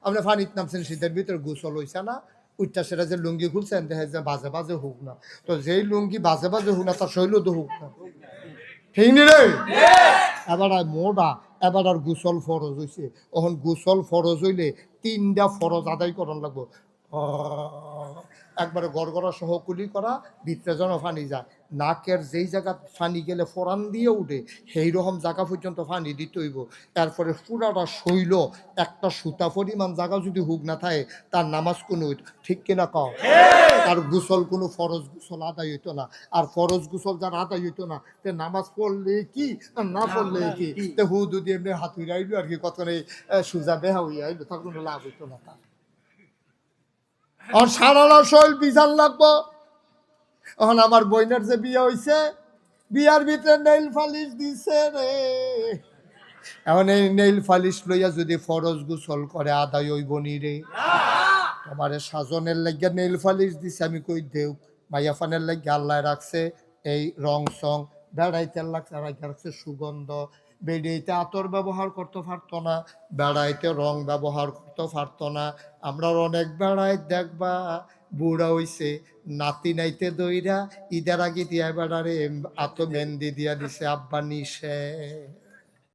আপনি পানিত নামছেন শীতের ভিতরে গোসল হইছে না, উচ্চা সেটা যে লুঙ্গি খুলছেন দেখে যে বাজে বাজে হোক না, তো যেই লুঙ্গি বাজে বাজে হোক না তার শৈল তো হোক না, ঠিক নি রে? এবার আর মোড়া, এবার আর গোসল ফরজ হইছে, এখন গোসল ফরজ হইলে 3টা ফরজ আদায় করন লাগবো। একবারে গড়গড়া সহ কুলি করা, ভিতরে যেন পানি যায়, নাকের যেই জায়গা পানি গেলে ফোরান দিয়ে উঠে সেই রকম জায়গা পর্যন্ত পানি দিতে হইব। এরপরে পুরাটা শৈল একটা সুতা পরিমাণ জায়গা যদি হুক না থাকে তার নামাজ কোনো, ঠিক কিনা কও? তার গোসল কোনো ফরজ গোসল আদায় হইতো না। আর ফরজ গোসল যার আদায় হইতো না তে নামাজ পড়লে কি আর না পড়লে কি, তে হু যদি এমনি হাত হইয়া আইলো আর কি, কত সুজা বেহা হইয়া আইলো, তার কোনো লাভ হইতো না তার। আর সারালা শৈল বিজান লাগবো। এখন আমার বইনের যে বিয়ে হইছে, বিয়ার ভিতরে নেইল ফালিশ দিছে রে, এখন এই নেইল ফালিশ লইয়া যদি ফরজ গোসল করে আদায় হইব নি রে? তোমার সাজনের লাগিয়া নেইল ফালিশ দিছে, আমি কই দেও মাইয়া ফানের লাগিয়া আল্লাহ রাখছে এই রং সং, বেড়াইতে রাখছে সুগন্ধ, বেড়াইতে আতর ব্যবহার করতে পারতো না, বেড়াইতে রং ব্যবহার করতে পারতো না। আমরা অনেক বেড়াই দেখবা বুড়া হইছে, নাতি নাইতে দইরা ঈদের আগে দিয়া বেড়ারে আত মেহেন্দি দিয়া দিছে আব্বা নিষে।